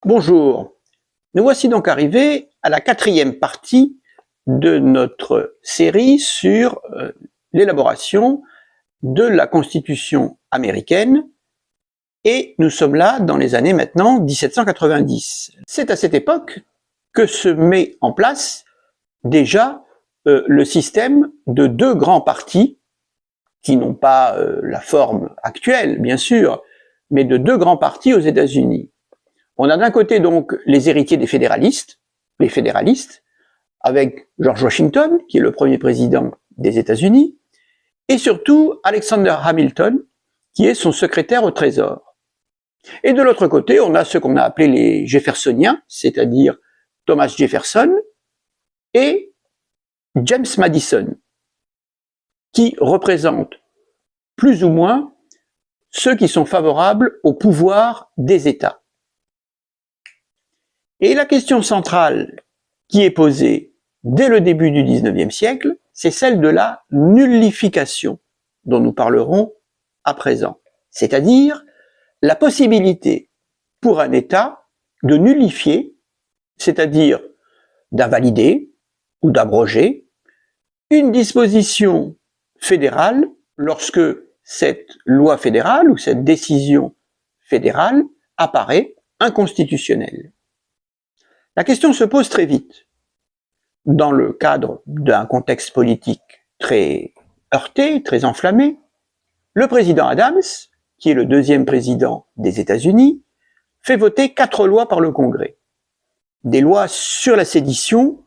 Bonjour, nous voici donc arrivés à la quatrième partie de notre série sur l'élaboration de la Constitution américaine et nous sommes là dans les années maintenant 1790. C'est à cette époque que se met en place déjà le système de deux grands partis qui n'ont pas la forme actuelle bien sûr, mais de deux grands partis aux États-Unis. On a d'un côté donc les héritiers des fédéralistes, les fédéralistes, avec George Washington, qui est le premier président des États-Unis, et surtout Alexander Hamilton, qui est son secrétaire au Trésor. Et de l'autre côté, on a ce qu'on a appelé les Jeffersoniens, c'est-à-dire Thomas Jefferson et James Madison, qui représentent plus ou moins ceux qui sont favorables au pouvoir des États. Et la question centrale qui est posée dès le début du XIXe siècle, c'est celle de la nullification, dont nous parlerons à présent. C'est-à-dire la possibilité pour un État de nullifier, c'est-à-dire d'invalider ou d'abroger une disposition fédérale lorsque cette loi fédérale ou cette décision fédérale apparaît inconstitutionnelle. La question se pose très vite. Dans le cadre d'un contexte politique très heurté, très enflammé, le président Adams, qui est le deuxième président des États-Unis, fait voter 4 lois par le Congrès. Des lois sur la sédition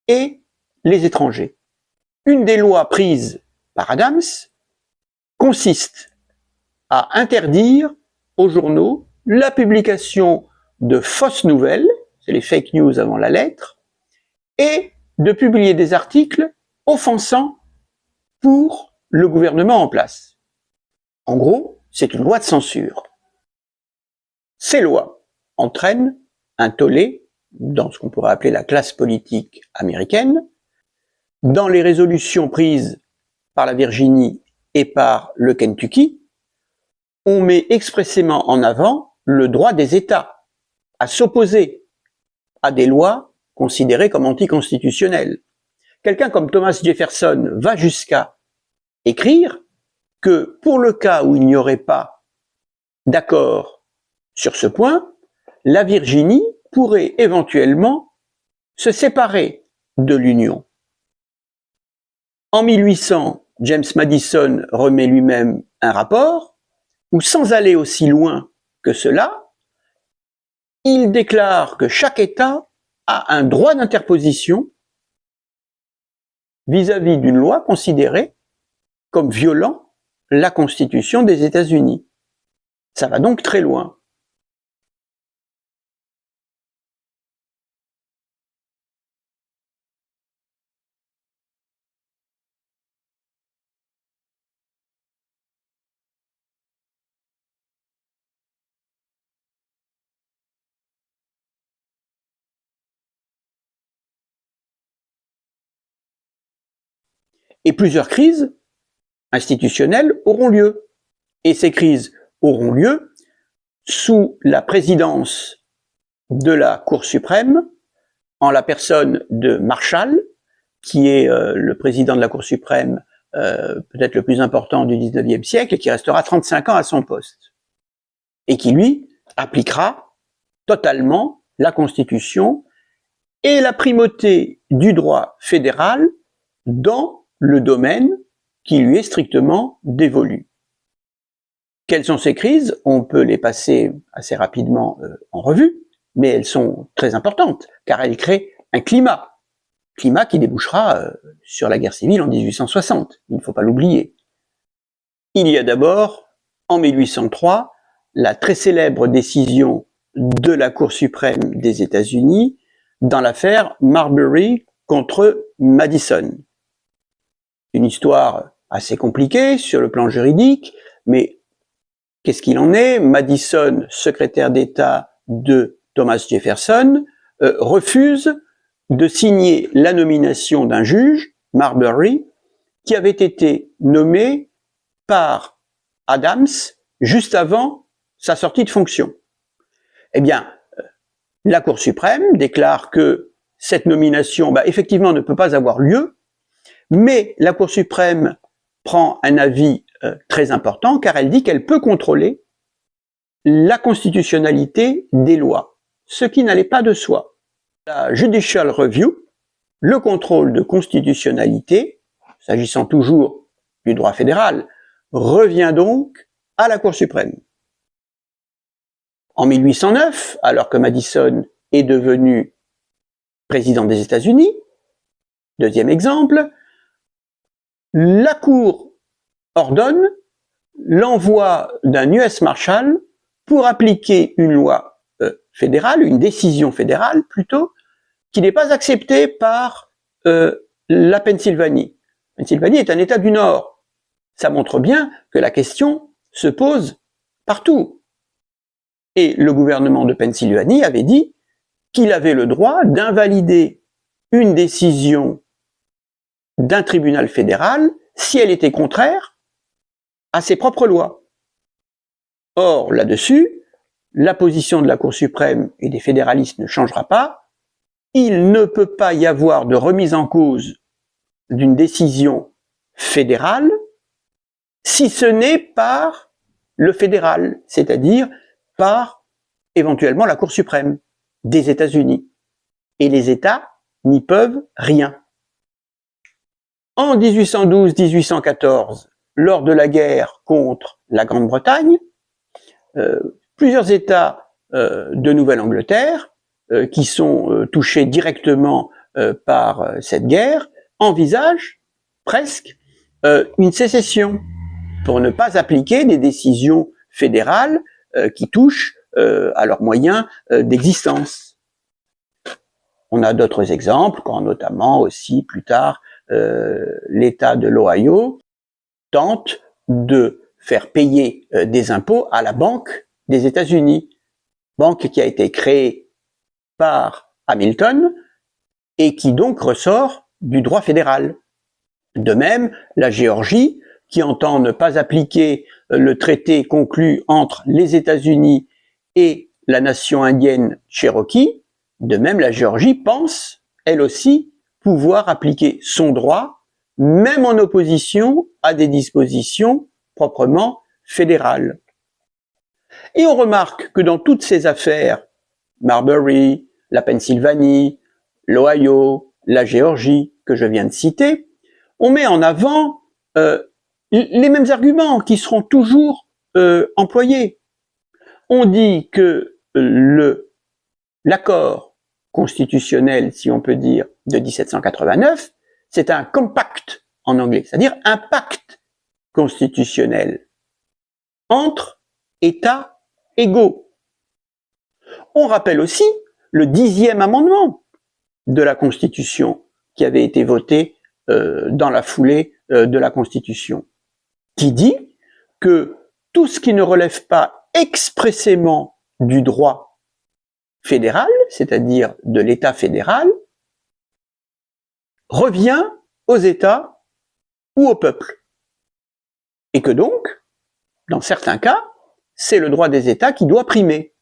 et les étrangers. Une des lois prises par Adams consiste à interdire aux journaux la publication de fausses nouvelles, c'est les fake news avant la lettre, et de publier des articles offensants pour le gouvernement en place. En gros, c'est une loi de censure. Ces lois entraînent un tollé dans ce qu'on pourrait appeler la classe politique américaine. Dans les résolutions prises par la Virginie et par le Kentucky, on met expressément en avant le droit des États à s'opposer à des lois considérées comme anticonstitutionnelles. Quelqu'un comme Thomas Jefferson va jusqu'à écrire que pour le cas où il n'y aurait pas d'accord sur ce point, la Virginie pourrait éventuellement se séparer de l'Union. En 1800, James Madison remet lui-même un rapport où, sans aller aussi loin que cela, il déclare que chaque État a un droit d'interposition vis-à-vis d'une loi considérée comme violant la Constitution des États-Unis. Ça va donc très loin. Et plusieurs crises institutionnelles auront lieu. Et ces crises auront lieu sous la présidence de la Cour suprême, en la personne de Marshall, qui est le président de la Cour suprême peut-être le plus important du XIXe siècle et qui restera 35 ans à son poste. Et qui, lui, appliquera totalement la Constitution et la primauté du droit fédéral dans le domaine qui lui est strictement dévolu. Quelles sont ces crises? On peut les passer assez rapidement en revue, mais elles sont très importantes, car elles créent un climat qui débouchera sur la guerre civile en 1860, il ne faut pas l'oublier. Il y a d'abord, en 1803, la très célèbre décision de la Cour suprême des États-Unis dans l'affaire Marbury contre Madison. Une histoire assez compliquée sur le plan juridique, mais qu'est-ce qu'il en est? Madison, secrétaire d'État de Thomas Jefferson, refuse de signer la nomination d'un juge, Marbury, qui avait été nommé par Adams juste avant sa sortie de fonction. Eh bien, La Cour suprême déclare que cette nomination, effectivement, ne peut pas avoir lieu, mais la Cour suprême prend un avis très important car elle dit qu'elle peut contrôler la constitutionnalité des lois, ce qui n'allait pas de soi. La Judicial Review, le contrôle de constitutionnalité, s'agissant toujours du droit fédéral, revient donc à la Cour suprême. En 1809, alors que Madison est devenu président des États-Unis, deuxième exemple, la Cour ordonne l'envoi d'un US Marshal pour appliquer une loi fédérale, une décision fédérale plutôt, qui n'est pas acceptée par la Pennsylvanie. Pennsylvanie est un État du Nord. Ça montre bien que la question se pose partout. Et le gouvernement de Pennsylvanie avait dit qu'il avait le droit d'invalider une décision d'un tribunal fédéral si elle était contraire à ses propres lois. Or, là-dessus, la position de la Cour suprême et des fédéralistes ne changera pas. Il ne peut pas y avoir de remise en cause d'une décision fédérale si ce n'est par le fédéral, c'est-à-dire par éventuellement la Cour suprême des États-Unis. Et les États n'y peuvent rien. En 1812-1814, lors de la guerre contre la Grande-Bretagne, plusieurs États de Nouvelle-Angleterre, qui sont touchés directement par cette guerre, envisagent presque une sécession pour ne pas appliquer des décisions fédérales qui touchent à leurs moyens d'existence. On a d'autres exemples, quand notamment aussi plus tard l'État de l'Ohio tente de faire payer des impôts à la Banque des États-Unis, banque qui a été créée par Hamilton et qui donc ressort du droit fédéral. De même, la Géorgie, qui entend ne pas appliquer le traité conclu entre les États-Unis et la nation indienne Cherokee, de même la Géorgie pense, elle aussi, pouvoir appliquer son droit, même en opposition à des dispositions proprement fédérales. Et on remarque que dans toutes ces affaires, Marbury, la Pennsylvanie, l'Ohio, la Géorgie, que je viens de citer, on met en avant les mêmes arguments qui seront toujours employés. On dit que l'accord constitutionnel, si on peut dire, de 1789, c'est un compact en anglais, c'est-à-dire un pacte constitutionnel entre États égaux. On rappelle aussi le 10e amendement de la Constitution qui avait été voté dans la foulée de la Constitution, qui dit que tout ce qui ne relève pas expressément du droit fédéral, c'est-à-dire de l'État fédéral, revient aux États ou au peuple. Et que donc, dans certains cas, c'est le droit des États qui doit primer.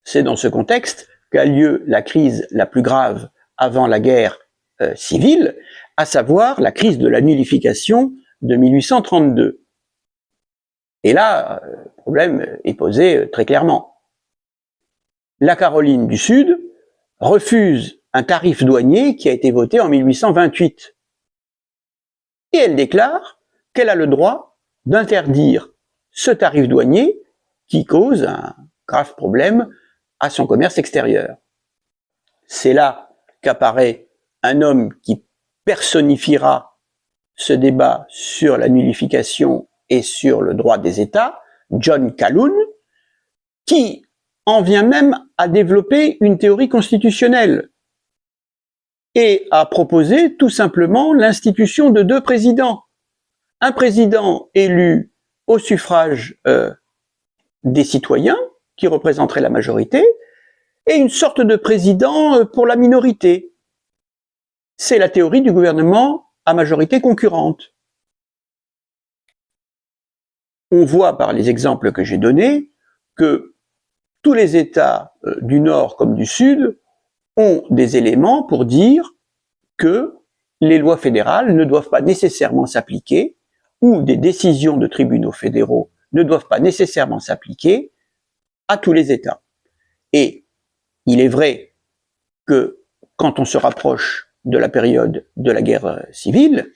C'est dans ce contexte qu'a lieu la crise la plus grave avant la guerre civile, à savoir la crise de la nullification de 1832. Et là, le problème est posé très clairement. La Caroline du Sud refuse un tarif douanier qui a été voté en 1828. Et elle déclare qu'elle a le droit d'interdire ce tarif douanier qui cause un grave problème à son commerce extérieur. C'est là qu'apparaît un homme qui personnifiera ce débat sur la nullification et sur le droit des États, John Calhoun, qui en vient même à développer une théorie constitutionnelle et à proposer tout simplement l'institution de 2 présidents. Un président élu au suffrage des citoyens, qui représenterait la majorité, et une sorte de président pour la minorité. C'est la théorie du gouvernement à majorité concurrente. On voit par les exemples que j'ai donnés que tous les États du Nord comme du Sud ont des éléments pour dire que les lois fédérales ne doivent pas nécessairement s'appliquer, ou des décisions de tribunaux fédéraux ne doivent pas nécessairement s'appliquer à tous les États. Et il est vrai que quand on se rapproche de la période de la guerre civile,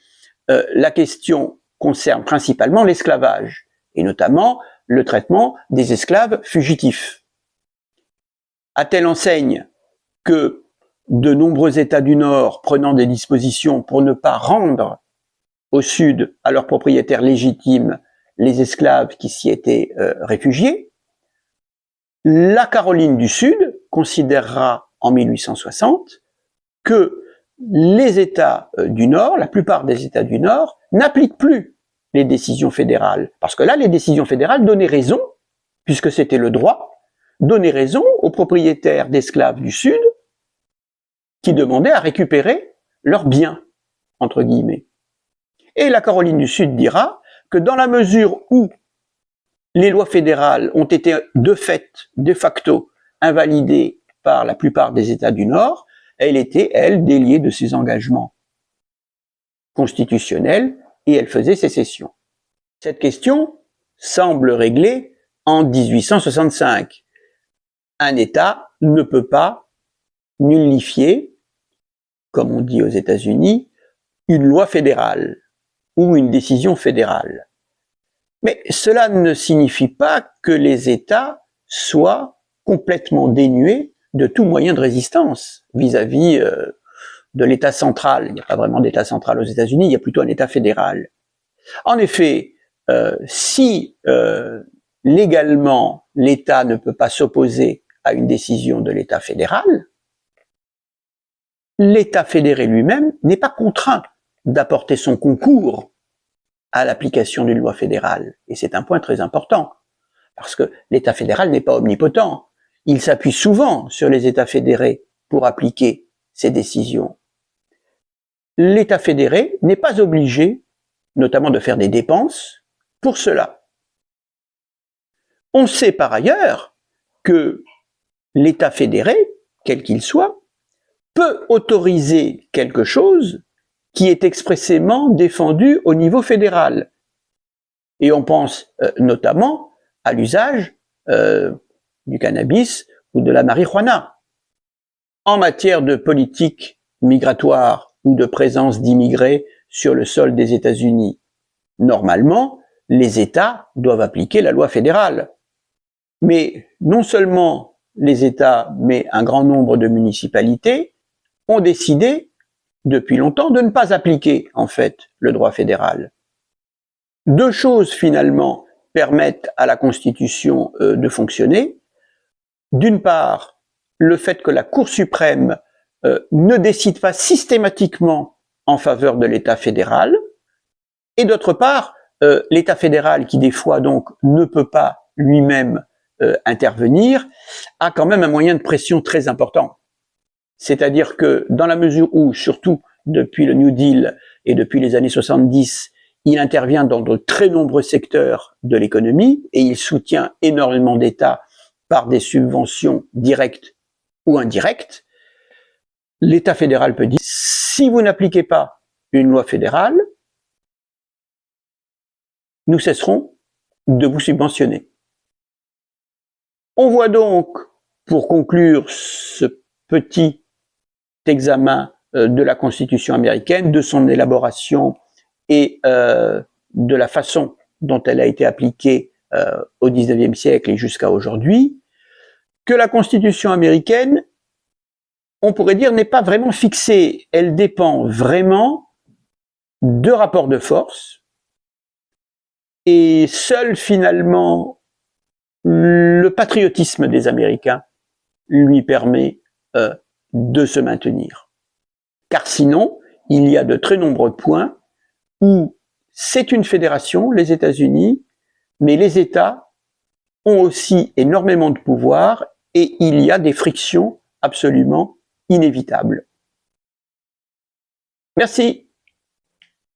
la question concerne principalement l'esclavage, et notamment le traitement des esclaves fugitifs. À telle enseigne que de nombreux États du Nord prenant des dispositions pour ne pas rendre au Sud à leurs propriétaires légitimes les esclaves qui s'y étaient réfugiés, la Caroline du Sud considérera en 1860 que les États du Nord, la plupart des États du Nord, n'appliquent plus les décisions fédérales. Parce que là, les décisions fédérales donnaient raison, puisque c'était le droit, donnaient raison aux propriétaires d'esclaves du Sud qui demandaient à récupérer leurs biens, entre guillemets. Et la Caroline du Sud dira que dans la mesure où les lois fédérales ont été de fait, de facto, invalidées par la plupart des États du Nord, elle était, elle, déliée de ses engagements constitutionnels et elle faisait sécession. Cette question semble réglée en 1865. Un État ne peut pas nullifier, comme on dit aux États-Unis, une loi fédérale ou une décision fédérale. Mais cela ne signifie pas que les États soient complètement dénués de tout moyen de résistance vis-à-vis de l'État central. Il n'y a pas vraiment d'État central aux États-Unis, il y a plutôt un État fédéral. En effet, si légalement l'État ne peut pas s'opposer à une décision de l'État fédéral, l'État fédéré lui-même n'est pas contraint d'apporter son concours à l'application d'une loi fédérale. Et c'est un point très important, parce que l'État fédéral n'est pas omnipotent. Il s'appuie souvent sur les États fédérés pour appliquer ses décisions. L'État fédéré n'est pas obligé, notamment de faire des dépenses, pour cela. On sait par ailleurs que l'État fédéré, quel qu'il soit, peut autoriser quelque chose qui est expressément défendu au niveau fédéral. Et on pense notamment à l'usage du cannabis ou de la marijuana. En matière de politique migratoire ou de présence d'immigrés sur le sol des États-Unis, normalement, les États doivent appliquer la loi fédérale. Mais non seulement les États, mais un grand nombre de municipalités ont décidé depuis longtemps de ne pas appliquer, en fait, le droit fédéral. Deux choses, finalement, permettent à la Constitution de fonctionner. D'une part, le fait que la Cour suprême ne décide pas systématiquement en faveur de l'État fédéral, et d'autre part, l'État fédéral, qui des fois donc ne peut pas lui-même intervenir, a quand même un moyen de pression très important. C'est-à-dire que dans la mesure où, surtout depuis le New Deal et depuis les années 70, il intervient dans de très nombreux secteurs de l'économie et il soutient énormément d'États par des subventions directes ou indirectes, l'État fédéral peut dire, si vous n'appliquez pas une loi fédérale, nous cesserons de vous subventionner. On voit donc, pour conclure ce petit examen de la Constitution américaine, de son élaboration et de la façon dont elle a été appliquée au XIXe siècle et jusqu'à aujourd'hui, que la Constitution américaine, on pourrait dire, n'est pas vraiment fixée. Elle dépend vraiment de rapports de force et seul finalement le patriotisme des Américains lui permet de se maintenir. Car sinon, il y a de très nombreux points où c'est une fédération, les États-Unis, mais les États ont aussi énormément de pouvoir et il y a des frictions absolument inévitables. Merci.